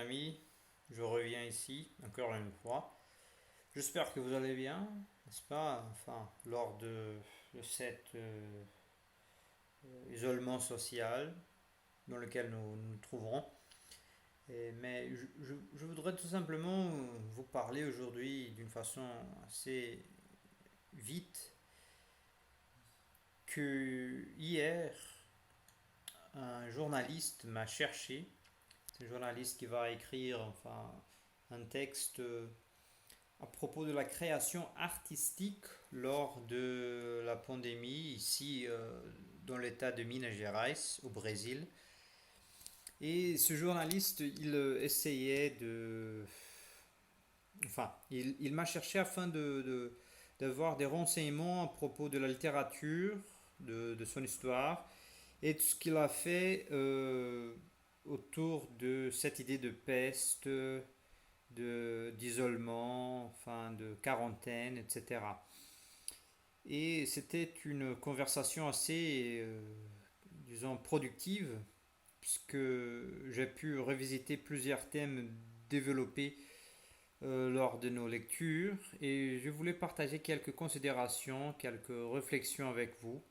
amis, je reviens ici encore une fois. J'espère que vous allez bien, n'est-ce pas? Enfin, lors de cet isolement social dans lequel nous nous trouverons. Mais je voudrais tout simplement vous parler aujourd'hui d'une façon assez vite que hier, un journaliste m'a cherché. C'est un journaliste qui va écrire enfin, un texte à propos de la création artistique lors de la pandémie ici dans l'état de Minas Gerais au Brésil. Et ce journaliste, il essayait de... Enfin, il m'a cherché afin d'avoir des renseignements à propos de la littérature, de son histoire, et de ce qu'il a fait autour de cette idée de peste, d'isolement, enfin de quarantaine, etc. Et c'était une conversation assez, disons, productive, puisque j'ai pu revisiter plusieurs thèmes développés lors de nos lectures, et je voulais partager quelques considérations, quelques réflexions avec vous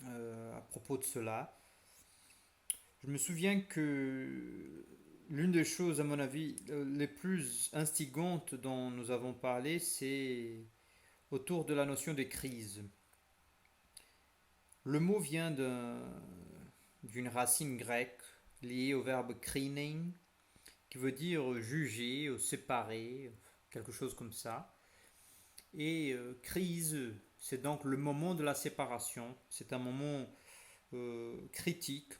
à propos de cela. Je me souviens que l'une des choses, à mon avis, les plus instigantes dont nous avons parlé, c'est autour de la notion de crise. Le mot vient d'une racine grecque liée au verbe krinein, qui veut dire juger ou séparer, quelque chose comme ça. Et crise, c'est donc le moment de la séparation. C'est un moment critique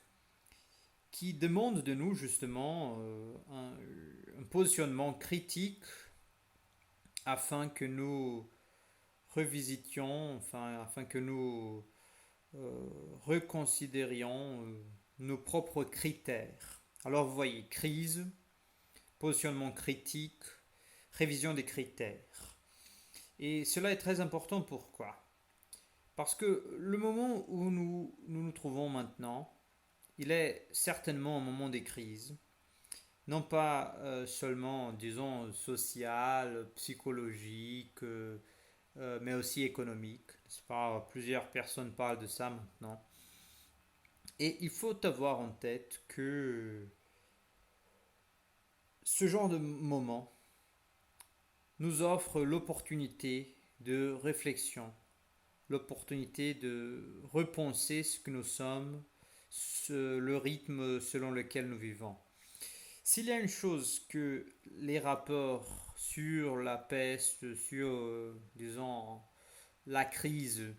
qui demande de nous justement un positionnement critique afin que nous revisitions, enfin afin que nous reconsidérions nos propres critères. Alors vous voyez, crise, positionnement critique, révision des critères. Et cela est très important, pourquoi? Parce que le moment où nous trouvons maintenant, il est certainement un moment des crises, non pas seulement, disons, social, psychologique, mais aussi économique. N'est-ce pas? Plusieurs personnes parlent de ça maintenant. Et il faut avoir en tête que ce genre de moment nous offre l'opportunité de réflexion, l'opportunité de repenser ce que nous sommes, le rythme selon lequel nous vivons. S'il y a une chose que les rapports sur la peste, sur, disons, la crise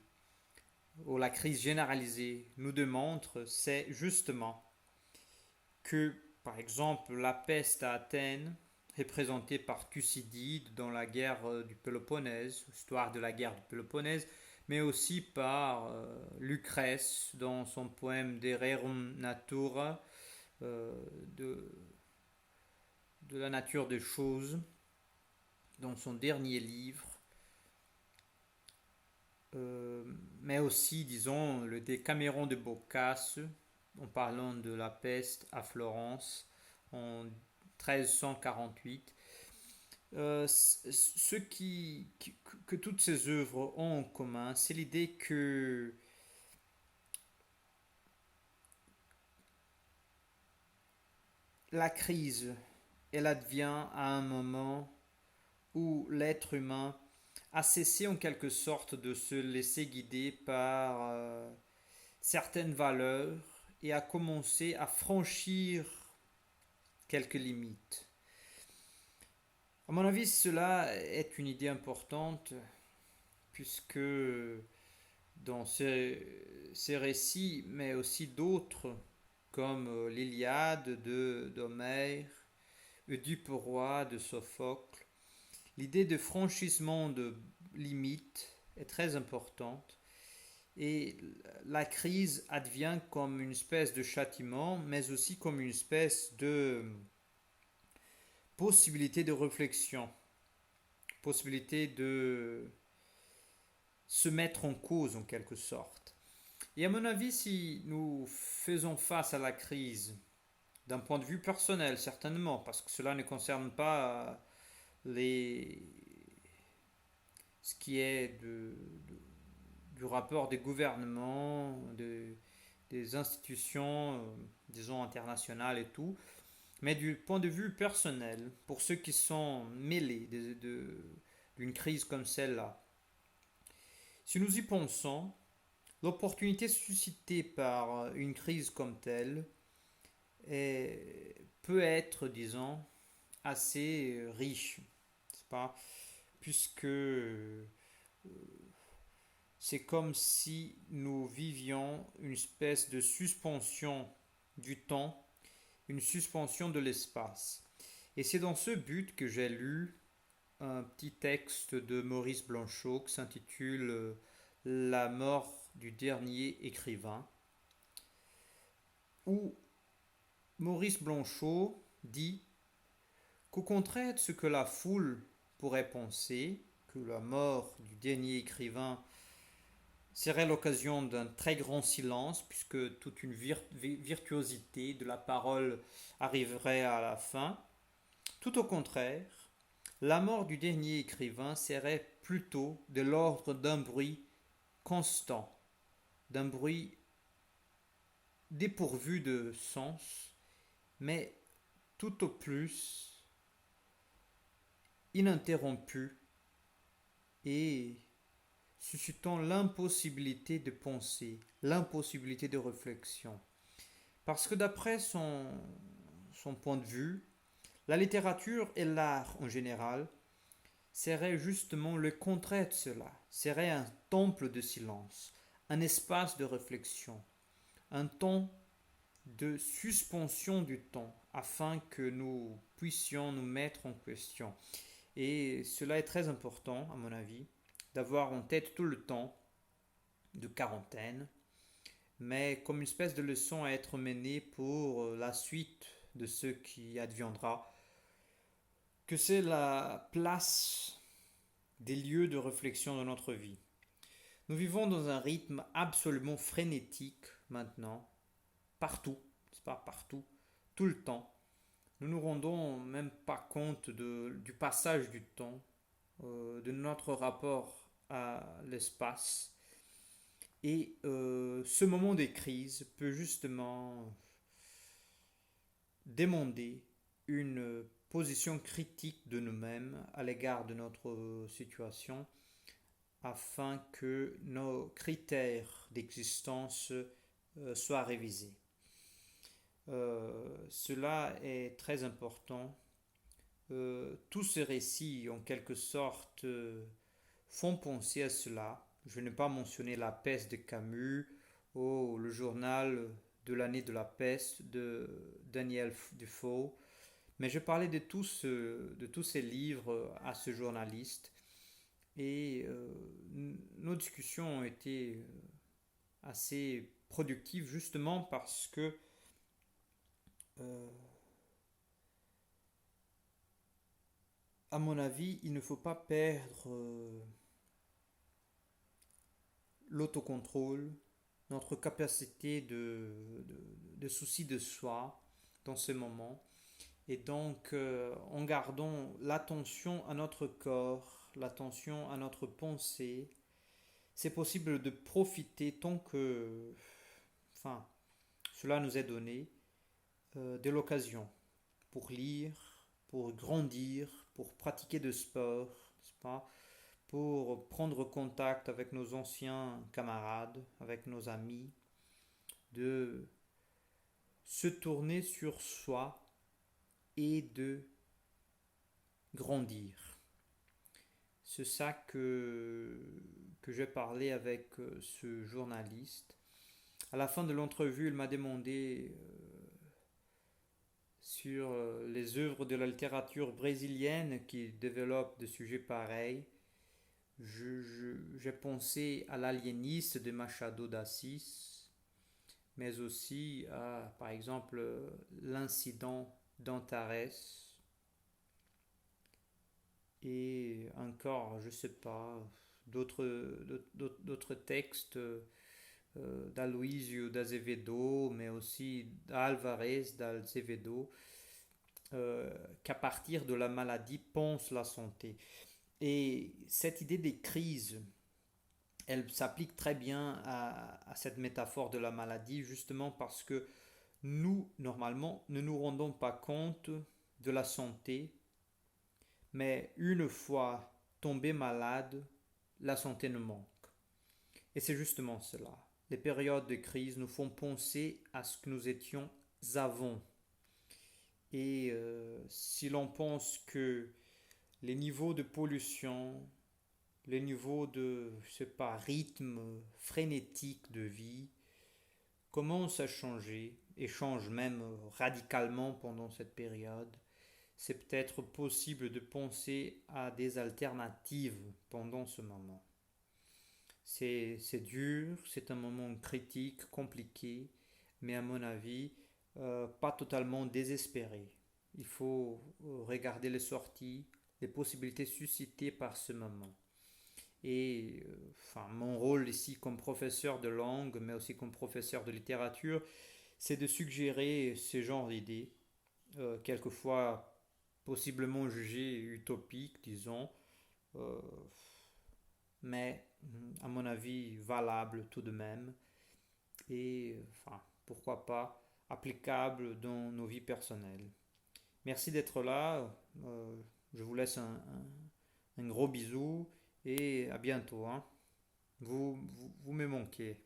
ou la crise généralisée nous démontrent, c'est justement que, par exemple, la peste à Athènes, représentée par Thucydide dans la guerre du Péloponnèse, histoire de la guerre du Péloponnèse, mais aussi par Lucrèce dans son poème De Rerum Natura, euh, de, de la nature des choses, dans son dernier livre, euh, mais aussi, disons, le Décaméron de Boccace, en parlant de la peste à Florence en 1348. Ce que toutes ces œuvres ont en commun, c'est l'idée que la crise, elle advient à un moment où l'être humain a cessé en quelque sorte de se laisser guider par certaines valeurs et a commencé à franchir quelques limites. À mon avis, cela est une idée importante puisque dans ces récits, mais aussi d'autres comme l'Iliade d'Homère, Oedipe roi de Sophocle, l'idée de franchissement de limites est très importante et la crise advient comme une espèce de châtiment, mais aussi comme une espèce de possibilité de réflexion, possibilité de se mettre en cause en quelque sorte. Et à mon avis, si nous faisons face à la crise D'un point de vue personnel, certainement, parce que cela ne concerne pas les, ce qui est du rapport des gouvernements, des institutions, disons internationales et tout, mais du point de vue personnel, pour ceux qui sont mêlés d'une crise comme celle-là. Si nous y pensons, l'opportunité suscitée par une crise comme telle peut être, disons, assez riche, c'est pas, puisque c'est comme si nous vivions une espèce de suspension du temps, une suspension de l'espace. Et c'est dans ce but que j'ai lu un petit texte de Maurice Blanchot qui s'intitule La mort du dernier écrivain, où Maurice Blanchot dit qu'au contraire de ce que la foule pourrait penser, que la mort du dernier écrivain serait l'occasion d'un très grand silence, puisque toute une virtuosité de la parole arriverait à la fin. Tout au contraire, la mort du dernier écrivain serait plutôt de l'ordre d'un bruit constant, d'un bruit dépourvu de sens, mais tout au plus ininterrompu et suscitant l'impossibilité de penser, l'impossibilité de réflexion. Parce que d'après son point de vue, la littérature et l'art en général serait justement le contraire de cela, serait un temple de silence, un espace de réflexion, un temps de suspension du temps afin que nous puissions nous mettre en question. Et cela est très important, à mon avis, d'avoir en tête tout le temps de quarantaine, mais comme une espèce de leçon à être menée pour la suite de ce qui adviendra, que c'est la place des lieux de réflexion de notre vie. Nous vivons dans un rythme absolument frénétique maintenant, partout, c'est pas partout, tout le temps. Nous nous rendons même pas compte du passage du temps, de notre rapport à l'espace. Et ce moment des crises peut justement demander une position critique de nous-mêmes à l'égard de notre situation afin que nos critères d'existence soient révisés. Cela est très important. Tous ces récits, en quelque sorte, font penser à cela. Je n'ai pas mentionné La peste de Camus ou le journal de l'année de la peste de Daniel Defoe, mais je parlais de tous ces livres à ce journaliste et nos discussions ont été assez productives justement parce que euh, à mon avis, il ne faut pas perdre l'autocontrôle, notre capacité de souci de soi dans ce moment. Et donc, en gardant l'attention à notre corps, l'attention à notre pensée, c'est possible de profiter tant que, enfin, cela nous est donné, de l'occasion pour lire, pour grandir, pour pratiquer de sport, n'est-ce pas, pour prendre contact avec nos anciens camarades, avec nos amis, de se tourner sur soi et de grandir. C'est ça que j'ai parlé avec ce journaliste. À la fin de l'entrevue, il m'a demandé sur les œuvres de la littérature brésilienne qui développent des sujets pareils. J'ai pensé à l'aliéniste de Machado d'Assis, mais aussi à, par exemple, l'incident d'Antares et encore, je sais pas, d'autres textes d'Aloísio d'Azevedo, mais aussi d'Alvarez d'Azevedo, qu'à partir de la maladie pense la santé. Et cette idée des crises, elle s'applique très bien à cette métaphore de la maladie, justement parce que nous, normalement, ne nous rendons pas compte de la santé, mais une fois tombé malade, la santé nous manque. Et c'est justement cela. Les périodes de crise nous font penser à ce que nous étions avant. Et si l'on pense que les niveaux de pollution, les niveaux de, je sais pas, rythme frénétique de vie commencent à changer et changent même radicalement pendant cette période, c'est peut-être possible de penser à des alternatives pendant ce moment. C'est dur, c'est un moment critique, compliqué, mais à mon avis, pas totalement désespéré. Il faut regarder les sorties, les possibilités suscitées par ce moment. Et enfin, mon rôle ici comme professeur de langue, mais aussi comme professeur de littérature, c'est de suggérer ce genre d'idées, quelquefois possiblement jugées utopiques, disons, euh, mais à mon avis valables tout de même, et enfin, pourquoi pas, applicables dans nos vies personnelles. Merci d'être là, je vous laisse un gros bisou et à bientôt, hein. Vous me manquez.